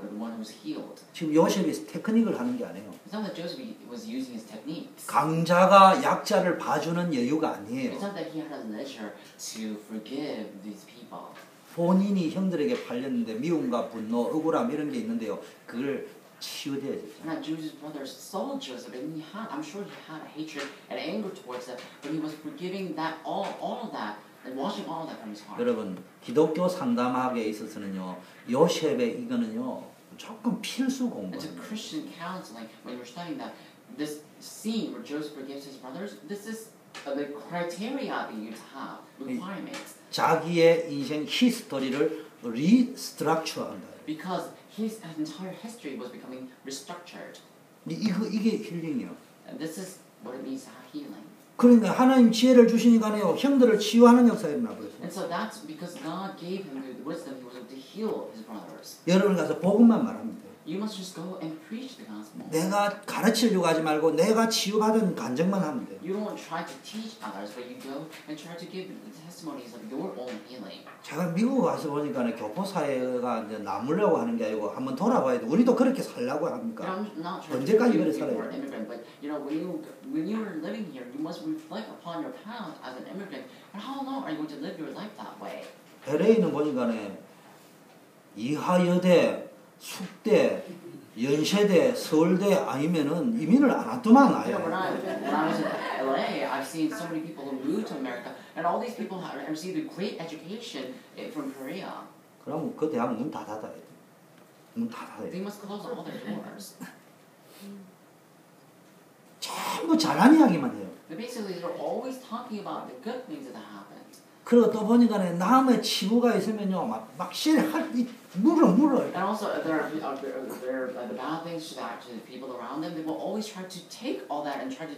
the one who was healed, 지금 요셉이 테크닉을 하는 게 아니에요. it's not that Joseph was using his techniques. 강자가 약자를 봐주는 여유가 아니에요. It's not that he had a leisure to forgive these people. 본인이 형들에게 팔렸는데 미움과 분노, 억울함 이런 게 있는데요, 그걸 치유돼야 되죠. Not Joseph's brothers sold Joseph, and I'm sure he had a hatred and anger towards them, but he was forgiving that all of that and washing all of that from his heart. 여러분, 기독교 상담학에 있어서는요, 요셉의 이거는요 조금 필수 And to 공부입니다. Christian counseling, when you're studying that, this scene where Joseph forgives his brothers, this is the criteria that you have, requirements, 자기의 인생 히스토리를 리스트럭처한다. because his entire history was becoming restructured. 이게 힐링이요. And this is what it means to have healing. 그러니까 하나님 지혜를 주시니까요, 형들을 치유하는 역사가 일어나 버렸어요. And so that's because God gave him the wisdom, he was able to heal his brothers. 여러분 가서 복음만 말하면 돼요. You must just go and preach the gospel. 내가 가르치려고 하지 말고 내가 치유받은 간증만 하면 돼. You don't try to teach others, but you go and try to give the testimonies of your own healing. 제가 미국 와서 보니까 교포 사회가 이제 나무려고 하는 게 아니고 한번 돌아봐야 돼. 우리도 그렇게 살려고 But 합니까? I'm not trying to 언제까지 be 그래 you 살아야 are an 돼? immigrant, but you know when you are living here, you must reflect upon your past as an immigrant. And how long are you going to live your life that way? LA는 보니까네 이하여대, 숙대, 연세대, 서울대 아니면은 이민을 안 왔더만 아예. You know, when I was in LA, I've seen so many people who moved to America, and all these people have received a great education from Korea. 그럼 그 대학 문 다 닫아야 돼. 문 다 닫아야 They 돼. must close all their doors. 전부 잘한 이야기만 해요. But basically, they're always talking about the good things that happened. 그리고 또 보니까네 남의 치부가 있으면요 막 물어. And also, there are the bad things to the people around them. They will always try to take all that and try to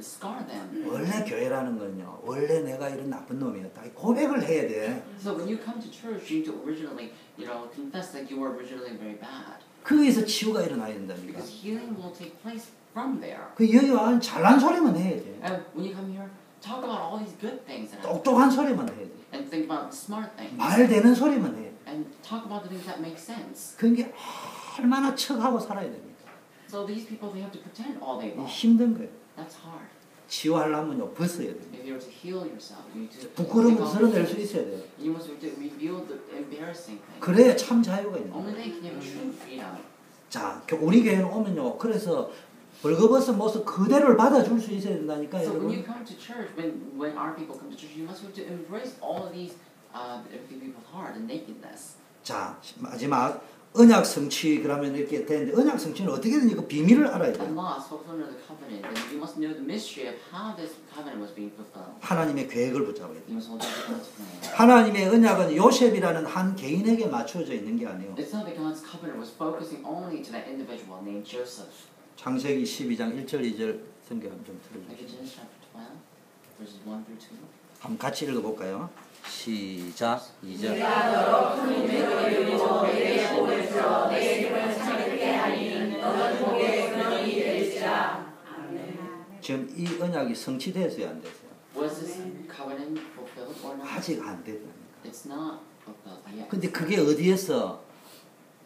scar them. 원래 교회라는 건요. 원래 내가 이런 나쁜 놈이었다. 고백을 해야 돼. So when you come to church, you need to originally, confess that you were originally very bad. 거기서 치유가 일어나야 된다니까. Because healing will take place from there. 그 여기 와서 잘난 소리만 해야 돼. And when you come here, talk about all these good things that happen. 똑똑한 소리만 해야 돼. And think about the smart things. 말 되는 소리만 해야 돼. And talk about the things that make sense. 그게 얼마나 척하고 살아야 됩니까? So these people, they have to pretend all day long. 힘든 거예요. That's hard. 치유하려면요 벗어야 돼요. If you were to heal yourself, you need to 부끄러운 take 거 off 드러낼 the 수 있어야 돼요. You must reveal the embarrassing things. 그래야 참 자유가 있는 Only 거예요. then can you have true freedom. 자, 우리 교회는 오면요. 그래서 벌거벗은 모습 그대로를 받아줄 수 있어야 된다니까 So when you 여러분. come to church, when our people come to church, you must be able to embrace all of these people's heart and nakedness. 자, 마지막 언약 성취 그러면 이렇게 되는데 언약 성취는 어떻게든 이거 비밀을 알아야 돼요. And last, fulfillment of the covenant. And you must know the mystery of how this covenant was being fulfilled. 하나님의 계획을 붙잡아야 돼요. You must hold on to God's plan. 하나님의 언약은 요셉이라는 한 개인에게 맞춰져 있는 게 아니에요. It's not that God's covenant was focusing only to that individual named Joseph. 창세기 12장 1절 2절 성경 좀 Like in 들어주세요. Genesis chapter 12, verses 1 through 2. 한번 같이 읽어볼까요? 시작 2절. 네가 너로 큰 민족을 이루고 내게 복을 주어 내 이름을 창립게 하니 너는 복의 근원이 될지라. 아멘. 지금 이 언약이 성취됐어요 안 됐어요? Was this covenant fulfilled or not? 아직 안 됐다니까. It's not fulfilled yet. 근데 그게 어디에서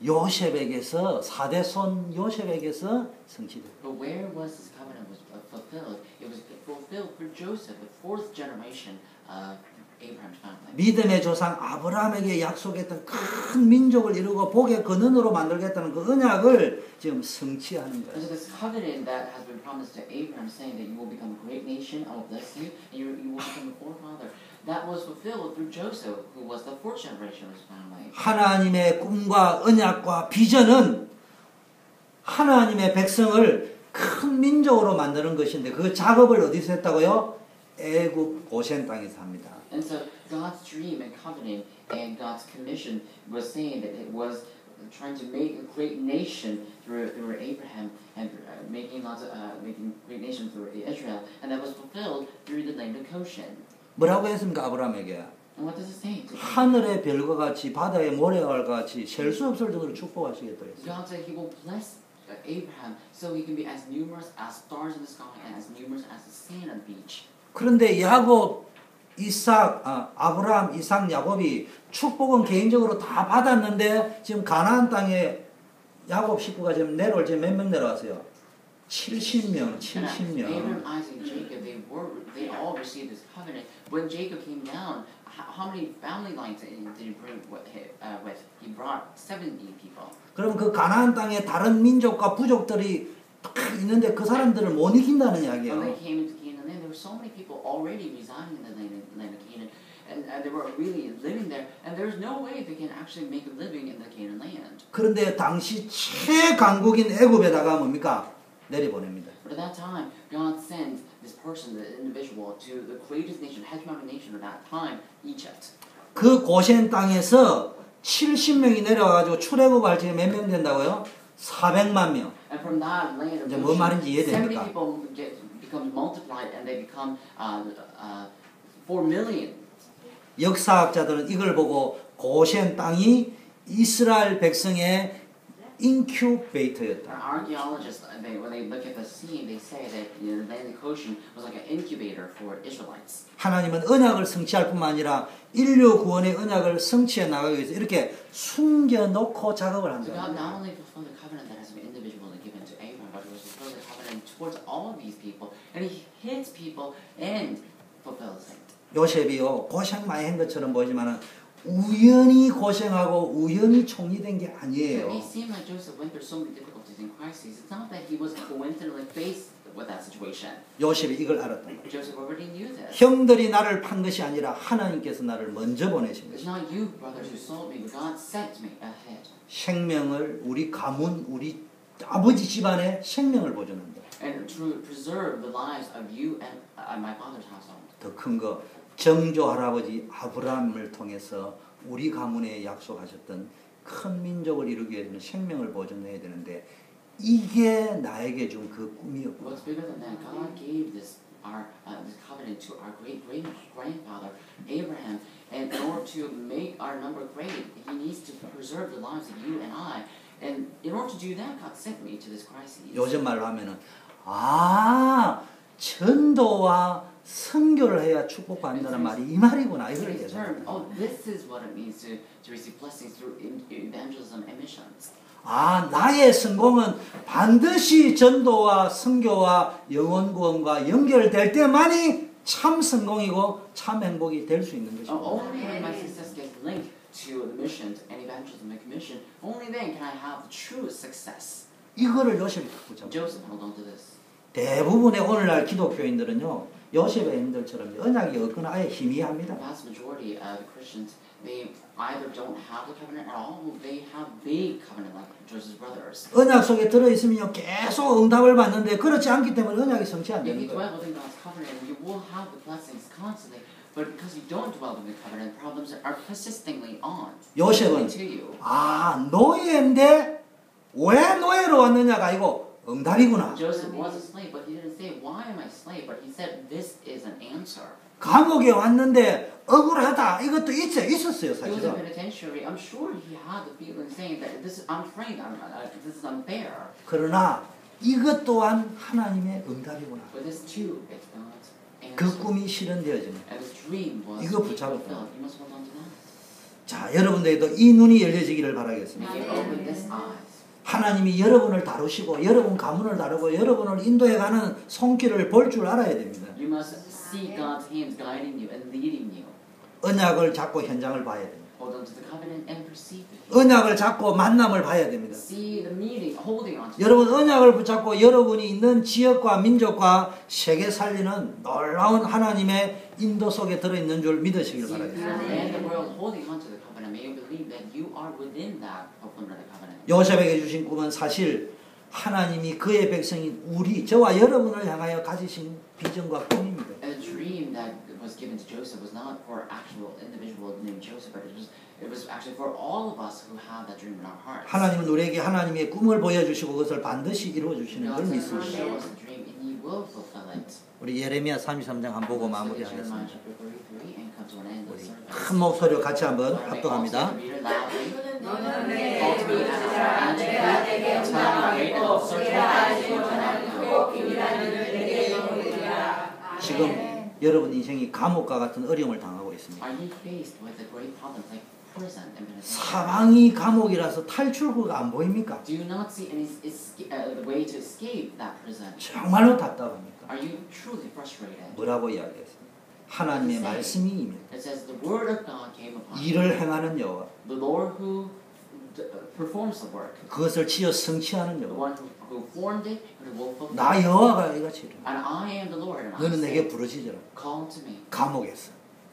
요셉에게서 4대 손 요셉에게서 성취됐어요. But where was this covenant was fulfilled? It was fulfilled for Joseph, the fourth generation of Abraham's family. 믿음의 조상 아브라함에게 약속했던 큰 민족을 이루고 복의 근원으로 만들겠다는 그 언약을 지금 성취하는 And 거예요. so this covenant that has been promised to Abraham, saying that you will become a great nation, I will bless you, and you will become a forefather, that was fulfilled through Joseph, who was the fourth generation of his family. 하나님의 꿈과 언약과 비전은 하나님의 백성을 큰 민족으로 만드는 것인데 그 작업을 어디서 했다고요? 애굽 고센 땅에서 합니다. And so God's dream and covenant and God's commission was saying that it was trying to make a great nation through Abraham and making great nation through Israel, and that was fulfilled through the land of Goshen. 뭐라고 했습니까 아브라함에게? And what does it say? 하늘의 별과 같이 바다의 모래와 같이 셀 수 없을 정도로 축복하시겠다고 했어요. God said He will bless Abraham so he can be as numerous as stars in the sky and as numerous as the sand on the beach. 그런데 야곱, 아브라함, 이삭, 야곱이 축복은 개인적으로 다 받았는데 지금 가나안 땅에 야곱 식구가 지금 내려올 때 몇 명 내려왔어요? 70명, 70명. Abraham, Isaac, and Jacob, they all received this covenant. When Jacob came down, how many family lines did he bring with? He brought 70 people. 그럼 그 가나안 땅에 다른 민족과 부족들이 딱 있는데 그 사람들을 못 이긴다는 When 이야기예요. they came into Canaan, there were so many people already residing in the land of Canaan, and they were really living there. And there's no way they can actually make a living in the Canaan land. 그런데 당시 최강국인 애굽에다가 뭡니까? 내려보냅니다. But at that time, God sends this person, the individual, to the greatest nation, hegemonic nation of that time, Egypt. 그 고센 땅에서 70명이 내려와가지고 출애굽할 적에 몇 명 된다고요? 400만 명. And from that land of 이제 뭔 말인지 Goshen, 70 이해됩니까? people become multiplied, and they become 4 million. 역사학자들은 이걸 보고 고센 땅이 이스라엘 백성의 인큐베이터였다. Archaeologists, when they look at the scene, they say that the Atlantic Ocean was like an incubator for Israelites. 하나님은 언약을 성취할 뿐만 아니라 인류 구원의 언약을 성취해 나가기 위해서 이렇게 숨겨놓고 작업을 So God 한다. not only fulfilled the covenant that has been individually given to Abraham, but He fulfilled the covenant towards all of these people, and He hits people and fulfills it. 요셉이요 고생 많이 한 것처럼 보이지만은 우연히 고생하고 우연히 총리된 게 It 아니에요. may seem like Joseph went through so many difficulties and crises. It's not that he was coincidentally faced with that situation. 요셉이 이걸 알았단 말이에요. Joseph already knew this. 형들이 나를 판 것이 아니라 하나님께서 나를 먼저 보내신 It's 것이다. not you, brothers, who sold me, but God sent me ahead. 생명을 우리 가문 우리 아버지 집안의 생명을 보존한다. And to preserve the lives of you and my father's household. 더 큰 거 정조 할아버지 아브라함을 통해서 우리 가문에 약속하셨던 큰 민족을 이루기 위해서는 생명을 보존해야 되는데 이게 나에게 준 그 꿈이었고 What's bigger than that? God gave this covenant to our great grandfather Abraham, and in order to make our number great, He needs to preserve the lives of you and I. And in order to do that, God sent me to this crisis. 요즘 말로 하면은 전도와 선교를 해야 축복받는다는 말이 이 말이구나 이걸 Today's term, 얘기해요. oh, this is what it means to receive blessings through evangelism and missions. 나의 성공은 반드시 전도와 선교와 영혼 구원과 연결될 때만이 참 성공이고 참 행복이 될 수 있는 것입니다. Only when my success gets linked to the missions and evangelism and commission, only then can I have true success. 이거를 요셉이 붙잡고 Joseph held on to this. 대부분의 오늘날 기독교인들은요 요셉의 힘들처럼 언약이 없거나 아예 희미합니다. The vast majority of the Christians, they either don't have the covenant at all, or they have big covenant like Joseph's brothers. 언약 속에 들어있으면요 계속 응답을 받는데 그렇지 않기 때문에 언약이 성취 안 If 되는 you 거예요. dwell within God's covenant, you will have the blessings constantly. But because you don't dwell within the covenant, problems are persistently on 요셉은 to you. 노예인데 왜 노예로 왔느냐가 아니고 응답이구나. Joseph was a slave, but he didn't say, "Why am I a slave?" But he said, "This is an answer." 감옥에 왔는데 억울하다 이것도 있었어요 He was in 사실은. penitentiary. I'm sure he had the feeling saying that I'm afraid, this is unfair. 그러나 이것 또한 하나님의 응답이구나. But this too is God's 그 answer. 꿈이 실현되어지는. And this dream was 이거 being 붙잡았다. fulfilled. You must hold on to that. 자, 여러분들도 이 눈이 열려지기를 바라겠습니다. May you open this eyes. 하나님이 여러분을 다루시고 여러분 가문을 다루고 여러분을 인도해가는 손길을 볼 줄 알아야 됩니다. You must see God's hands guiding you and leading you. 언약을 잡고 현장을 봐야 됩니다. Hold on to the covenant and perceive it. 언약을 잡고 만남을 봐야 됩니다. See the meeting, holding on to it. 여러분 언약을 붙잡고 여러분이 있는 지역과 민족과 세계 살리는 놀라운 하나님의 인도 속에 들어있는 줄 믿으시길 See 바랍니다. and the world holding on to the covenant. May you believe that you are within that fulfillment of the covenant. 요셉에게 주신 꿈은 사실 하나님이 그의 백성인 우리 저와 여러분을 향하여 가지신 비전과 꿈입니다. And the dream that was given to Joseph was not for actual individual named Joseph, but it was actually for all of us who have that dream in our hearts. 하나님은 우리에게 하나님의 꿈을 보여주시고 그것을 반드시 이루어 주시는 걸 God will 믿습니다. show us the dream and He will fulfill it. 우리 예레미야 33장 한 보고 Jeremiah 마무리하겠습니다. chapter 33 and come to an end of the service. 큰 목소리로 같이 한번 Lord, may all 합독합니다. together read it loudly. 너는 Call to me 내게 as 묻으라. I 내가 내게 answer you. Tell me great and 응답하겠고 search 내가 me. 알지 못하는 크고 비밀한 일을 내게 보이리라. 지금 여러분 인생이 감옥과 같은 어려움을 당하고 있습니다. Are you faced with a great problem like prison and penitentiary? 사방이 감옥이라서 탈출구가 안 보입니까? Do you not see any way to escape that prison? 정말로 답답합니까? Are you truly frustrated? 뭐라고 이야기했습니다. 하나님의 말씀이 임해 It says the word of God came upon you. 일을 행하는 여호와 The Lord who performs the work. 그것을 지어 성취하는 The 여호와 one who formed it and who will fulfill it. 나 여호와가 이같이 이르노라. And I am the Lord and I 너는 내게 say, 부르짖으라. call to me 감옥에서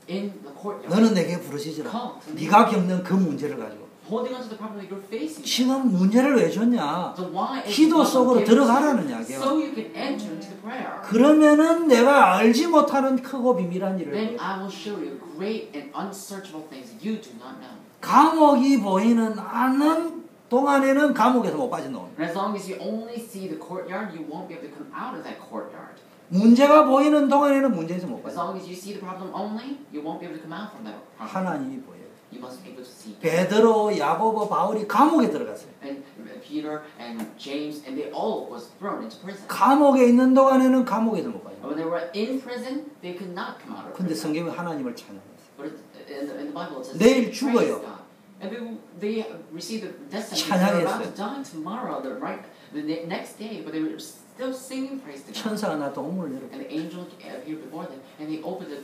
in the courtyard. 너는 내게 부르짖으라. Call to me. 네가 겪는 그 문제를 가지고 Holding on to the problem that you're facing. 지금 문제를 왜 줬냐? So why is 기도 God 속으로 given to you? 들어가라는 이야기야. So you can enter into the prayer. 그러면은 내가 알지 못하는 크고 비밀한 일을 Then 보여. I will show you great and unsearchable things you do not know. 감옥이 보이는 않는 동안에는 감옥에서 못 빠져나옵니다. And as long as you only see the courtyard, you won't be able to come out of that courtyard. 문제가 보이는 동안에는 문제에서 못 As 빠져. long as you see the problem only, you won't be able to come out from that problem. 하나님이 보여요. You must be able to see. 베드로, 야고보, 바울이 감옥에 들어갔어요. And Peter and James and they all was thrown into prison. 감옥에 있는 동안에는 감옥에도 못 가요. When they were in prison, they could not come out of 근데 prison. 성경은 하나님을 찬양했어요. But in the Bible it says 내일 praise 죽어요. God. And they received the destiny. They were about to die tomorrow, the next day, but they were still singing praise to God. 천사가 나 동문을 열어. And the angel appeared before them, and they opened the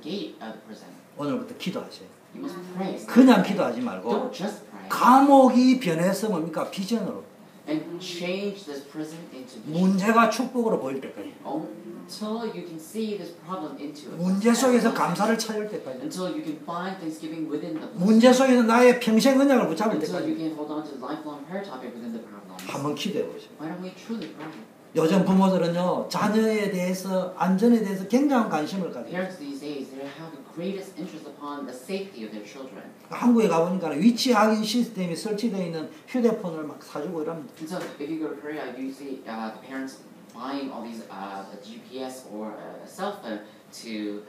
gate of the prison. 오늘부터 기도하세요. You must pray. 그냥 기도하지 말고 Don't just pray. 감옥이 변해서 뭡니까? 비전으로. And change this prison into vision. 문제가 축복으로 보일 때까지. Until you can see this problem into it. 문제 속에서 감사를 찾을 때까지. Until you can find thanksgiving within the problem. 문제 속에서 나의 평생 언약을 붙잡을 Until you 때까지. can hold on to the lifelong prayer topic within the problems. 한번 기도해 보세요. Why don't we truly pray? 요즘 부모들은요, 자녀에 대해서, 안전에 대해서 굉장한 관심을 가져요. Parents these days, they have the greatest interest upon the safety of their children. 한국에 가보니까 위치 확인 시스템이 설치되어 있는 휴대폰을 막 사주고 이럽니다. And so, if you go to Korea, you see the parents buying all these GPS or a cell phone to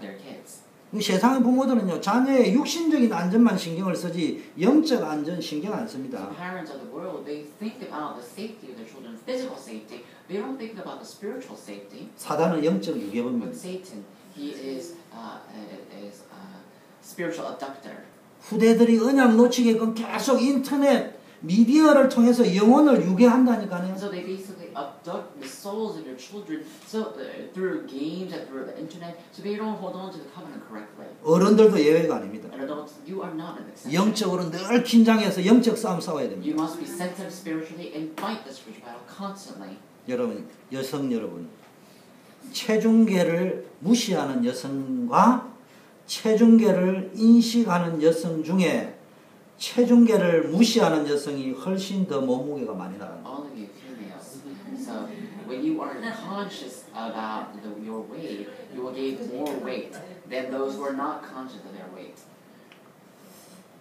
their kids. 세상의 부모들은요, 자녀의 육신적인 안전만 신경을 쓰지 영적 안전 신경 안 씁니다. So parents of the world, they think about the safety of their children, physical safety. They don't think about the spiritual safety. 사단은 영적 유괴범입니다. But Satan, he is spiritual abductor. 후대들이 언약 놓치게끔 계속 인터넷, 미디어를 통해서 영혼을 유괴한다니까요. So they basically abduct the souls of your children so through games and through the internet, so they don't hold on to the covenant correctly. 어른들도 예외가 아닙니다. And adults, you are not an exception. 영적으로 늘 긴장해서 영적 싸움 싸워야 됩니다. You must be sensitive spiritually and fight the spiritual battle constantly. 여러분, 여성 여러분, 체중계를 무시하는 여성과 체중계를 인식하는 여성 중에 체중계를 무시하는 여성이 훨씬 더 몸무게가 많이 나갑니다. All of you females. So when you are conscious about your weight, you will gain more weight than those who are not conscious of their weight.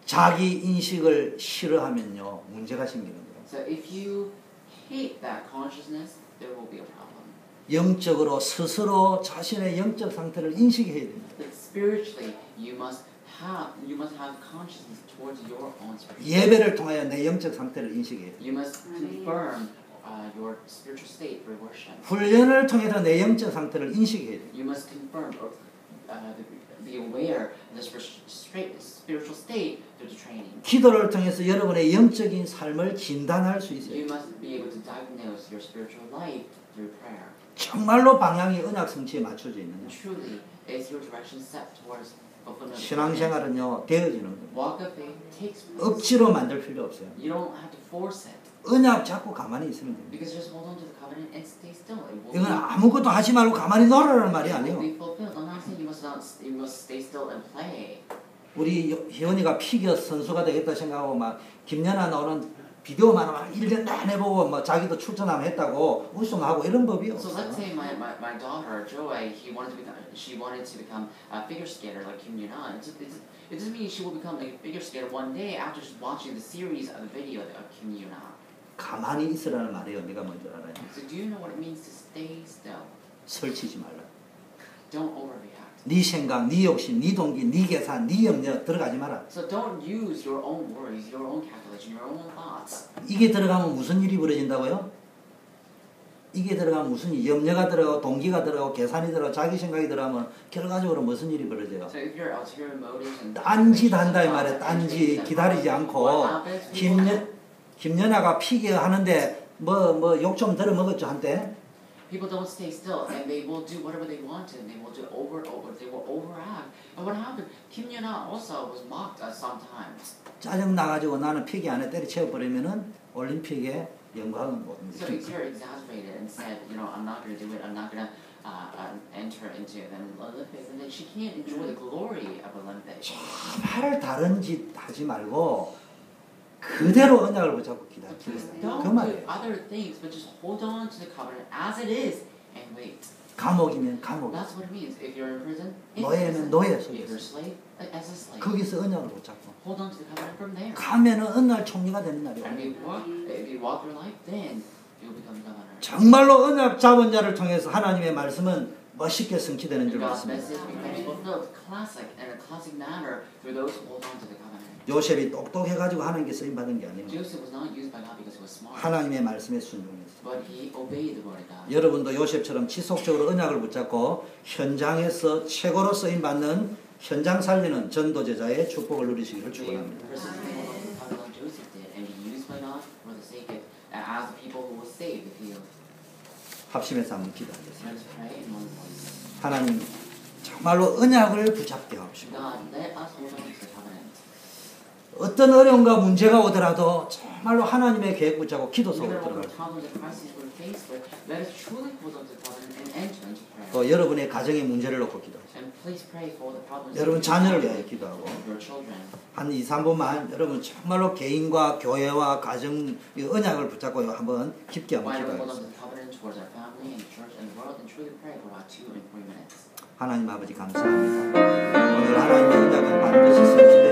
자기 인식을 싫어하면요, 문제가 생기는 거예요. So if you hate that consciousness, there will be a problem. 영적으로 스스로 자신의 영적 상태를 인식해야 됩니다. But spiritually, you must have consciousness towards your own spiritual. 예배를 통하여 내 영적 상태를 인식해야 돼요. You must confirm your spiritual state through worship. 훈련을 통해서 내 영적 상태를 인식해야 돼요. You must confirm or be aware of the spiritual state through the training. 기도를 통해서 여러분의 영적인 삶을 진단할 수 있어요. You must be able to diagnose your spiritual life through prayer. 정말로 방향이 언약 성취에 맞춰져 있느냐. Truly, is your direction set towards fulfillment? 신앙생활은요, 되어지는 거예요. Walk of faith takes place. 억지로 만들 필요 없어요. You don't have to force it. 언약 잡고 가만히 있으면 됩니다. Because just hold on to the covenant and stay still. It will 이건 아무것도 하지 말고 가만히 놀아라는 말이 아니에요. be fulfilled. I'm not saying you must stay still and play. 우리 희원이가 피겨 선수가 되겠다 생각하고 막 김연아 나오는 비디오만 막 1년 내내 보고 뭐 자기도 출전하면 했다고 우승하고 이런 법이 So 없어요. let's say my daughter Joy, she wanted to become a figure skater like Kim Yuna. It doesn't mean she will become like a figure skater one day after just watching the series of the video of Kim Yuna. 가만히 있으라는 말이에요. 네가 먼저 알아요. So do you know what it means to stay still? 설치지 말라. Don't overreact. 네 생각, 네 욕심, 네 동기, 네 계산, 네 염려 들어가지 마라. So don't use your own worries, your own calculation, your own thoughts. 이게 들어가면 무슨 일이 벌어진다고요? 이게 들어가면 무슨 일, 염려가 들어가고 동기가 들어가고 계산이 들어가고 자기 생각이 들어가면 결과적으로 무슨 일이 벌어져요? So if your ulterior motives and 딴짓 한다 이 말이에요. 딴짓 기다리지 않고 김연아가 피겨 하는데 뭐 욕 좀 들어 먹었죠 한때. people don't stay still and they will do whatever they want and they will do over and over. They will overact. And what happened? Kim Yuna also was mocked sometimes. 짜증 나가지고 나는 피기 안에 때려치워 버리면은 올림픽에 영광은 못 So 입니다. you're exasperated and said, you know, I'm not going to do it. I'm not going to enter into the Olympics, and then she can't enjoy the glory of Olympics. 말 다른 짓 하지 말고 그대로 언약을 붙잡고 기다려. 그 Don't do 말이에요. other things, but just hold on to the covenant as it is and wait. 감옥이면 감옥. That's what it means. If you're in prison, 노예면 노예 if you're a 속에서. slave, as a slave. 거기서 언약을 붙잡고. Hold on to the covenant from there. 가면은 어느 날 총리가 되는 날이 And 와요. if you walk your life, then you'll become governor. 정말로 언약 잡은 자를 통해서 하나님의 말씀은 멋있게 성취되는 줄 And God's 믿습니다. message becomes fulfilled in a classic manner through those who hold on to the covenant. 요셉이 똑똑해가지고 하나님께 쓰임받은 게 아니에요. Joseph was not used by God because he was smart, 하나님의 말씀에 순종했어요. but he obeyed the word of God. 여러분도 요셉처럼 지속적으로 언약을 붙잡고 현장에서 최고로 쓰임받는 현장 살리는 전도제자의 축복을 누리시기를 축원합니다. Like Joseph did, and be used by God for the sake of as the people who will save the field. 합심해서 한번 기도하겠습니다. Let us pray in one voice. 하나님 정말로 언약을 붙잡게 하옵시고 God, let us hold on to the covenant. 어떤 어려움과 문제가 오더라도 정말로 하나님의 계획 붙잡고 기도 속으로 Even all 들어갈 the problems and crises we're faced with, let us truly hold on to the covenant and enter into prayer. 또 여러분의 가정의 문제를 놓고 기도하세요. And please pray for the problems 여러분 of 자녀를 위하여 기도하고 your children. 한 2, 3분만 여러분 정말로 개인과 교회와 가정 이 언약을 붙잡고 한번 깊게 한번 Why don't we hold on to 기도하겠습니다. the covenant towards our family and church and the world and truly pray for about 2 and 3 minutes. 하나님 아버지 감사합니다. 오늘 하나님의 언약은 반드시 성취